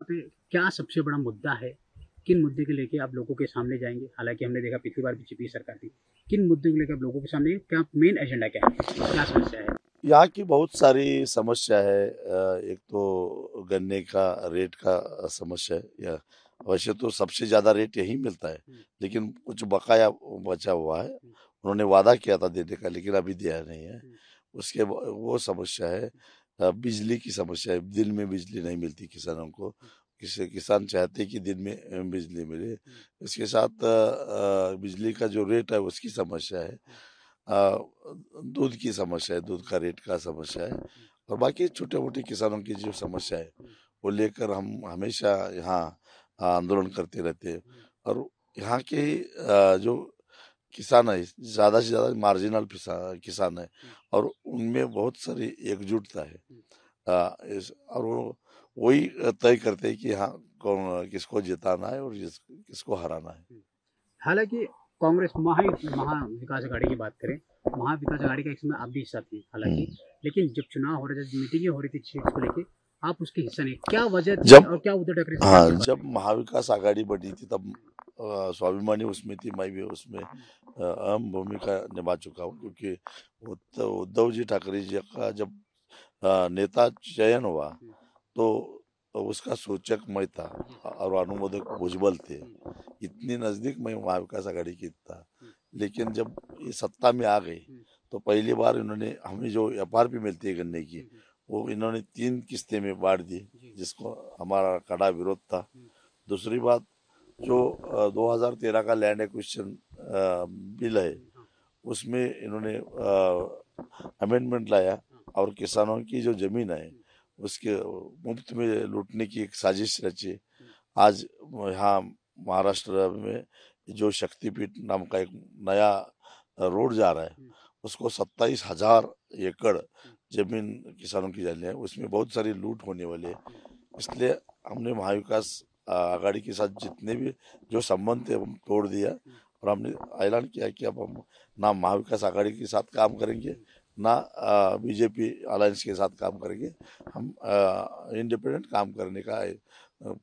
पे क्या सबसे बड़ा मुद्दा है? किन मुद्दे को लेके आप लोगों के सामने जाएँगे? हालाँकि हमने देखा पिछली बार बीजेपी सरकार थी। किन मुद्दों को लेकर आप लोगों के सामने क्या मेन एजेंडा क्या है? क्या समस्या है? यहाँ की बहुत सारी समस्या है। एक तो गन्ने का रेट का समस्या है। या वैसे तो सबसे ज्यादा रेट यही मिलता है, हुँ, लेकिन कुछ बकाया बचा हुआ है। हुँ, उन्होंने वादा किया था देने का, लेकिन अभी दिया नहीं है। हुँ, वो समस्या है। बिजली की समस्या है, दिन में बिजली नहीं मिलती किसानों को। हुँ, किसान चाहते कि दिन में बिजली मिले। हुँ, इसके साथ बिजली का जो रेट है उसकी समस्या है। हुँ, अ, दूध की समस्या है, दूध का रेट का समस्या है। हुँ, और बाकी छोटे मोटे किसानों की जो समस्या है हुँ, वो लेकर हम हमेशा यहाँ आंदोलन करते रहते हैं। हुँ, और यहाँ के जो किसान है ज्यादा से ज्यादा मार्जिनल किसान है, हुँ, और उनमें बहुत सारी एकजुटता है। हुँ, और वो वही तय करते हैं कि हाँ कौन किसको जिताना है और किसको हराना है। हुँ। हालाँकि कांग्रेस महाविकास अघाड़ी की बात करें, महाविकास अघाड़ी का एक समय आप भी हिस्सा थे हालाँकि, हम्म। लेकिन जब चुनाव हो रहे थे, जब मीटिंगें हो रही थी सीट्स को लेके, आप उसके हिस्सा नहीं। क्या वजह थी जब और क्या उद्धव ठाकरे से क्या हाँ, शिकवा जब थी? महाविकास आघाड़ी बनी थी तब स्वाभिमानी उसमें थी, मैं भी उसमें हुँ, अहम भूमिका निभा चुका हूँ, क्योंकि उद्धव जी ठाकरे जी का जब नेता चयन हुआ हुँ, तो उसका सूचक मैं था जी, और अनुमोदक भुजबल थे। हुँ, इतनी नजदीक मैं महाविकास आघाड़ी की था। हुँ, लेकिन जब ये सत्ता में आ गई हुँ, तो पहली बार इन्होंने हमें जो एफआरपी मिलती है गन्ने की, हुँ, हुँ, वो इन्होंने 3 किस्तें में बांट दी, जी, जिसको हमारा कड़ा विरोध था। हुँ, दूसरी बात, जो 2013 का लैंड एक्विजिशन बिल है, हुँ, हाँ, उसमें इन्होंने अमेंडमेंट लाया हाँ, और किसानों की जो जमीन है हुँ, उसके मुफ्त में लूटने की एक साजिश रची। हुँ, आज यहाँ महाराष्ट्र में जो शक्तिपीठ नाम का एक नया रोड जा रहा है, हुँ, उसको 27,000 एकड़ हुँ, जमीन किसानों की जानी है, उसमें बहुत सारी लूट होने वाली है। हुँ, इसलिए हमने महाविकास आघाड़ी के साथ जितने भी जो संबंध थे हम तोड़ दिया, हुँ, और हमने ऐलान किया कि अब हम ना महाविकास आघाड़ी के साथ काम करेंगे, हुँ, ना बीजेपी अलायंस के साथ काम करेंगे। हम इंडिपेंडेंट काम करने का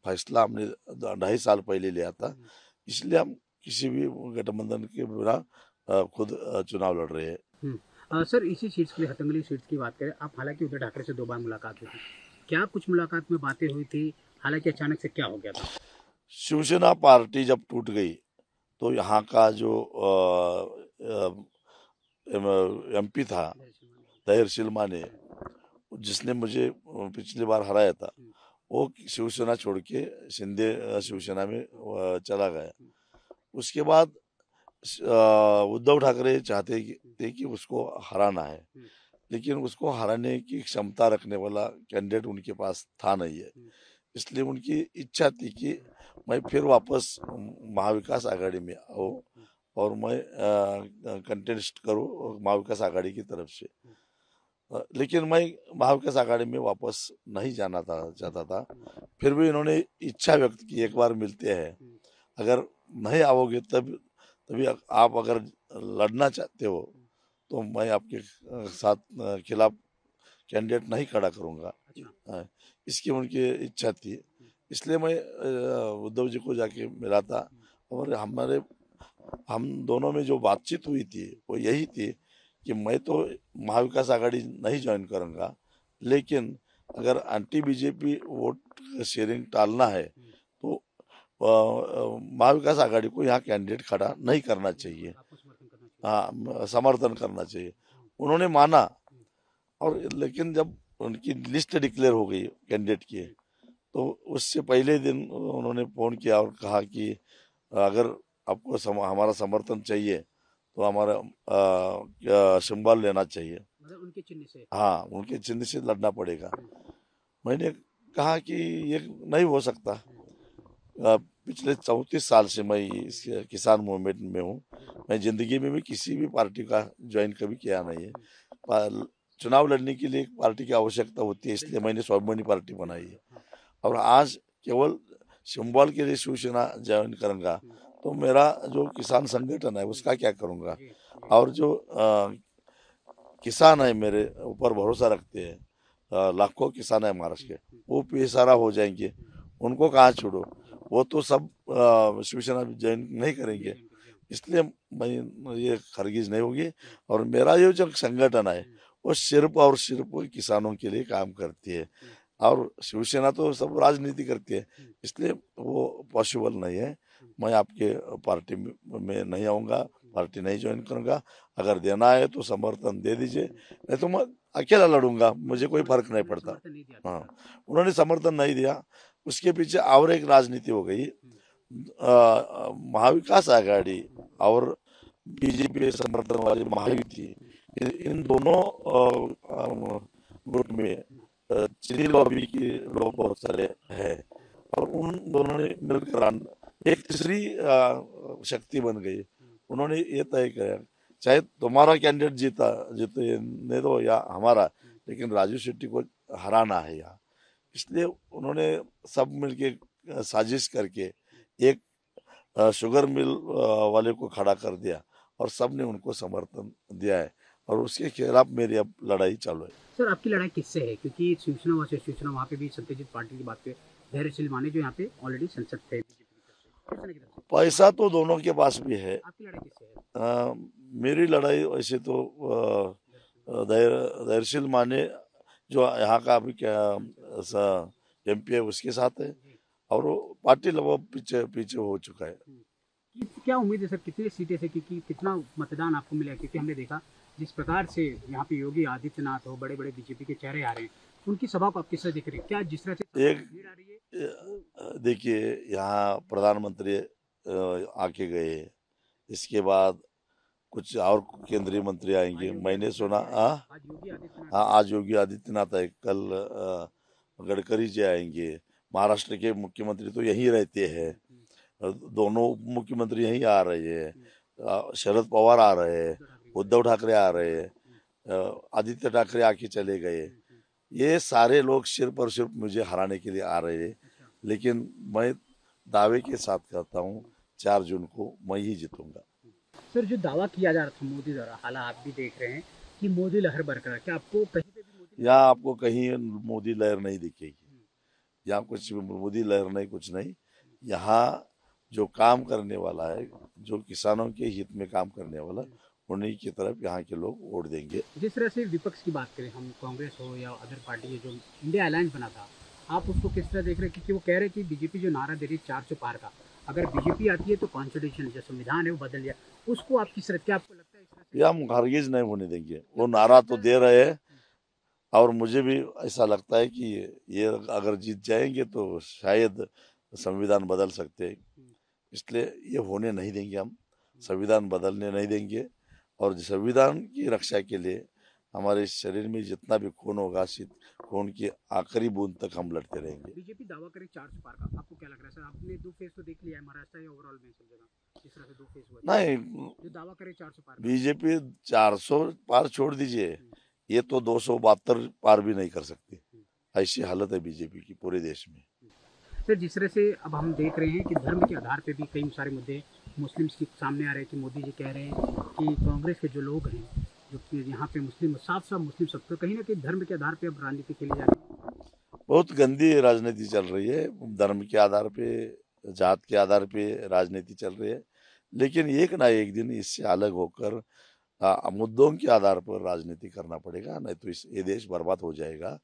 फैसला हमने 2.5 साल पहले लिया था। हुँ, इसलिए हम किसी भी गठबंधन के बिना खुद चुनाव लड़ रहे हैं। हुँ। सर इसी सीट्स के लिए हथंगली सीट्स की बात करें, आप हालाँकि उद्धव ठाकरे से 2 बार मुलाकात हुई थी। क्या कुछ मुलाकात में बातें हुई थी? हालाँकि अचानक से क्या हो गया था? शिवसेना पार्टी जब टूट गई तो यहाँ का जो एमपी था तहसील माने, हुँ, जिसने मुझे पिछली बार हराया था, हुँ, वो शिवसेना छोड़ के शिंदे शिवसेना में चला गया। हुँ, उसके बाद उद्धव ठाकरे चाहते हुँ, थे कि उसको हराना है, हुँ, लेकिन उसको हराने की क्षमता रखने वाला कैंडिडेट उनके पास था नहीं है। हुँ, इसलिए उनकी इच्छा थी कि मैं फिर वापस महाविकास आघाड़ी में आऊँ हुँ, और मैं कंटेस्ट करूँ महाविकास आघाड़ी की तरफ से। हुँ, लेकिन मैं महाविकास आघाड़ी में वापस नहीं जाना था हुँ, चाहता था। हुँ, फिर भी इन्होंने इच्छा व्यक्त की एक बार मिलते हैं, हुँ, अगर नहीं आओगे तब तभी आप अगर लड़ना चाहते हो हुँ, तो मैं आपके साथ खिलाफ कैंडिडेट नहीं खड़ा करूंगा। अच्छा। अ, इसकी उनकी इच्छा थी। हुँ, इसलिए मैं उद्धव जी को जाके मिला था। हुँ, और हम दोनों में जो बातचीत हुई थी हुँ, वो यही थी कि मैं तो महाविकास आघाड़ी नहीं ज्वाइन करूंगा, लेकिन अगर एंटी बीजेपी वोट शेयरिंग टालना है हुँ, तो महाविकास आघाड़ी को यहाँ कैंडिडेट खड़ा नहीं करना चाहिए। बिल्कुल, आपको समर्थन करना चाहिए। हाँ, समर्थन करना चाहिए। हुँ, उन्होंने माना। हुँ, और लेकिन जब उनकी लिस्ट डिक्लेयर हो गई कैंडिडेट की, हुँ, तो उससे पहले दिन उन्होंने फोन किया और कहा कि अगर आपको हमारा समर्थन चाहिए तो हमारा सिंबल लेना चाहिए। मतलब उनके चिन्ह से। हाँ, उनके चिन्ह से लड़ना पड़ेगा। हुँ, मैंने कहा कि ये नहीं हो सकता। हुँ, पिछले 34 साल से मैं इस किसान मूवमेंट में हूँ। हुँ, मैं जिंदगी में भी किसी भी पार्टी का ज्वाइन कभी किया नहीं है। हुँ, चुनाव लड़ने के लिए एक पार्टी की आवश्यकता होती है, इसलिए बिल्कुल, मैंने स्वाभिमानी पार्टी बनाई बिल्कुल, है। हाँ, और आज केवल सिंबल के लिए शिवसेना ज्वाइन करूंगा हुँ, तो मेरा जो किसान संगठन है हुँ, उसका क्या करूंगा। जी, जी, और जो किसान है मेरे ऊपर भरोसा रखते हैं, लाखों किसान है महाराष्ट्र हुँ, के, हुँ, वो बेसहारा हो जाएंगे। हुँ, उनको कहाँ छोड़ो, वो तो सब शिवसेना ज्वाइन नहीं करेंगे। इसलिए मैं ये हरगिज नहीं होगी। और मेरा ये जो संगठन है वो सिर्फ और सिर्फ किसानों के लिए काम करती है, और शिवसेना तो सब राजनीति करती है, इसलिए वो पॉसिबल नहीं है। मैं आपके पार्टी में नहीं आऊँगा, पार्टी नहीं ज्वाइन करूँगा। अगर देना है तो समर्थन दे दीजिए, नहीं तो मैं अकेला लड़ूंगा, मुझे कोई फर्क नहीं पड़ता। समर्थन नहीं दिया था। हाँ, उन्होंने समर्थन नहीं दिया। उसके पीछे और एक राजनीति हो गई, महाविकास आघाड़ी और बीजेपी के समर्थन वाली महायुति, इन दोनों गुट में चीनी लॉबी के लोग बहुत सारे हैं, और उन दोनों ने मिलकर एक तीसरी शक्ति बन गई। उन्होंने ये तय किया, चाहे तुम्हारा कैंडिडेट जीतने दो या हमारा, लेकिन राजू शेट्टी को हराना है यहाँ। इसलिए उन्होंने सब मिलके साजिश करके एक शुगर मिल वाले को खड़ा कर दिया, और सब ने उनको समर्थन दिया है, और उसके खिलाफ मेरी अब लड़ाई चालू है। सर आपकी लड़ाई किससे है? क्योंकि शिवसेना वर्सेस शिवसेना, वहाँ पे भी सत्यजीत पाटिल की बात पे धैर्यशील माने जो यहाँ पे ऑलरेडी संसद थे बीजेपी की तरफ से, शिवसेना की तरफ से। पैसा तो दोनों के पास भी है। आपकी लड़ाई किससे है? मेरी लड़ाई वैसे तो धैर्यशील माने जो यहाँ का अभी क्या एमपी है उसके साथ है, और वो पार्टी वो पीछे पीछे हो चुका है। क्या उम्मीद है सर, कितनी सीटें से, क्योंकि कितना मतदान आपको मिला? क्योंकि हमने देखा जिस प्रकार से यहाँ पे योगी आदित्यनाथ हो, बड़े बड़े बीजेपी के चेहरे आ रहे हैं, उनकी सभा को आप किस तरह देख रहे हैं? क्या जिस तरह से एक भीड़ आ रही है देखिए, यहाँ प्रधानमंत्री आके गए, इसके बाद कुछ और केंद्रीय मंत्री आएंगे, मैंने सुना। आज योगी आदित्यनाथ, हाँ, आज योगी आदित्यनाथ है, कल गडकरी जी आएंगे। महाराष्ट्र के मुख्यमंत्री तो यहीं रहते हैं, दोनों मुख्यमंत्री यहीं आ रहे हैं। शरद पवार आ रहे हैं, उद्धव ठाकरे आ रहे हैं, आदित्य ठाकरे आके चले गए। ये सारे लोग सिर्फ और सिर्फ मुझे हराने के लिए आ रहे हैं, लेकिन मैं दावे के साथ कहता हूँ 4 जून को मैं ही जीतूंगा। सर जो दावा किया जा रहा था मोदी द्वारा, हालांकि आप भी देख रहे हैं कि मोदी लहर बरकरार, क्या आपको कहीं पे भी मोदी यहाँ आपको कहीं मोदी लहर नहीं दिखेगी, यहाँ कुछ मोदी लहर नहीं, कुछ नहीं। यहाँ जो काम करने वाला है, जो किसानों के हित में काम करने वाला, उन्हीं की तरफ यहाँ के लोग वोट देंगे। जिस तरह से विपक्ष की बात करें, हम कांग्रेस हो या अदर पार्टी, जो इंडिया अलायंस बना था, आप उसको किस तरह देख रहे हैं? क्योंकि वो कह रहे हैं कि बीजेपी जो नारा दे रही है 400 पार का, अगर बीजेपी आती है तो कॉन्स्टिट्यूशन जो संविधान है वो बदल जाए, उसको आप किस तरह, क्या आपको लगता है इस तरह से? या हम हरगिज नहीं होने देंगे। वो नारा तो दे रहे हैं, और मुझे भी ऐसा लगता है कि ये अगर जीत जाएंगे तो शायद संविधान बदल सकते हैं, इसलिए ये होने नहीं देंगे। हम संविधान बदलने नहीं देंगे, और संविधान की रक्षा के लिए हमारे शरीर में जितना भी खून होगा, खून की आखिरी बूंद तक हम लड़ते रहेंगे। बीजेपी दावा करे 400 पार का, आपको क्या लग रहा है सर? आपने 2 फेज तो देख लिया है महाराष्ट्र या ओवरऑल में, सब जगह जिस तरह से 2 फेज हुआ, नहीं, जो दावा करे 400 पार का। बीजेपी 400 पार छोड़ दीजिए, ये तो 272 पार भी नहीं कर सकती। ऐसी हालत है बीजेपी की पूरे देश में। सर जिस तरह से अब हम देख रहे हैं कि धर्म के आधार पे भी कई सारे मुद्दे मुस्लिम्स के सामने आ रहे हैं, कि मोदी जी कह रहे हैं कि कांग्रेस के जो लोग हैं, जो कि यहाँ पे मुस्लिम, साफ साफ मुस्लिम सब, तो कहीं ना कहीं धर्म के आधार पे अब राजनीति खेली जा रही है। बहुत गंदी राजनीति चल रही है, धर्म के आधार पे, जात के आधार पे राजनीति चल रही है। लेकिन एक ना एक दिन इससे अलग होकर मुद्दों के आधार पर राजनीति करना पड़ेगा, नहीं तो ये देश बर्बाद हो जाएगा,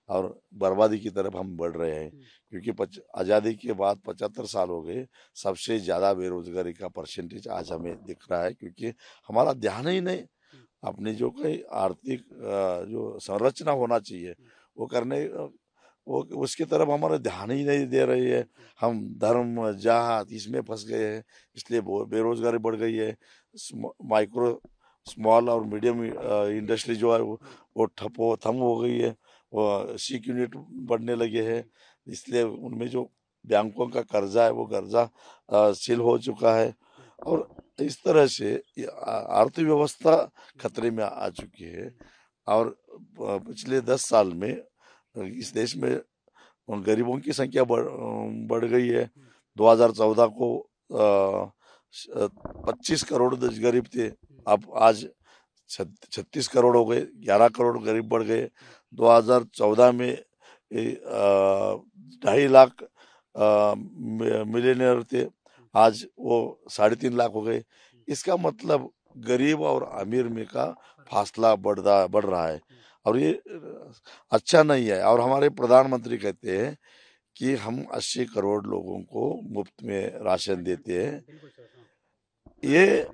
और बर्बादी की तरफ हम बढ़ रहे हैं। क्योंकि आज़ादी के बाद 75 साल हो गए, सबसे ज़्यादा बेरोजगारी का परसेंटेज आज हमें दिख रहा है, क्योंकि हमारा ध्यान ही नहीं, अपनी जो कोई आर्थिक जो संरचना होना चाहिए वो करने, वो उसकी तरफ हमारा ध्यान ही नहीं दे रही है। हम धर्म जात इसमें फंस गए हैं, इसलिए बेरोजगारी बढ़ गई है। माइक्रो स्मॉल और मीडियम इंडस्ट्री जो है वो थम हो गई है, वो सिक यूनिट बढ़ने लगे हैं, इसलिए उनमें जो बैंकों का कर्जा है वो कर्जा सील हो चुका है, और इस तरह से अर्थव्यवस्था खतरे में आ चुकी है। और पिछले 10 साल में इस देश में गरीबों की संख्या बढ़ गई है। 2014 को 25 करोड़ गरीब थे, अब आज 36 करोड़ हो गए, 11 करोड़ गरीब बढ़ गए। 2014 में 2.5 लाख मिलियनियर थे, आज वो 3.5 लाख हो गए। इसका मतलब गरीब और अमीर में का फासला बढ़ रहा है और ये अच्छा नहीं है। और हमारे प्रधानमंत्री कहते हैं कि हम 80 करोड़ लोगों को मुफ्त में राशन देते हैं। ये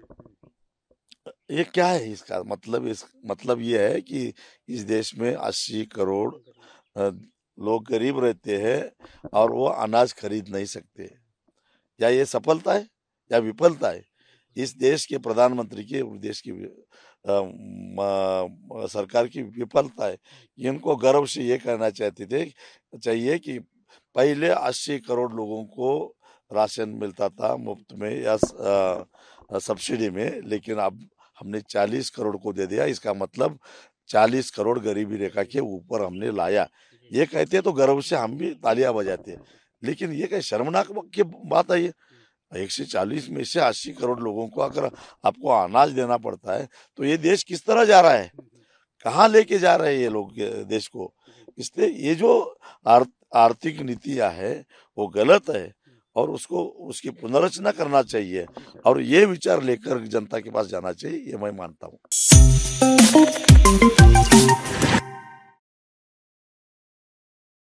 ये क्या है इसका मतलब? इस मतलब ये है कि इस देश में 80 करोड़ लोग गरीब रहते हैं और वो अनाज खरीद नहीं सकते। या ये सफलता है या विफलता है इस देश के प्रधानमंत्री की, देश की सरकार की विफलता है। इनको गर्व से ये कहना चाहिए कि पहले 80 करोड़ लोगों को राशन मिलता था मुफ्त में या सब्सिडी में, लेकिन अब हमने 40 करोड़ को दे दिया। इसका मतलब 40 करोड़ गरीबी रेखा के ऊपर हमने लाया। ये कहते तो गर्व से हम भी तालियां बजाते, लेकिन ये क्या शर्मनाक की बात है। ये 140 में से 80 करोड़ लोगों को अगर आपको अनाज देना पड़ता है तो ये देश किस तरह जा रहा है, कहाँ लेके जा रहे हैं ये लोग देश को। इसलिए ये जो आर्थिक नीतियां है वो गलत है और उसको उसकी पुनर्रचना करना चाहिए और ये विचार लेकर जनता के पास जाना चाहिए, ये मैं मानता हूँ।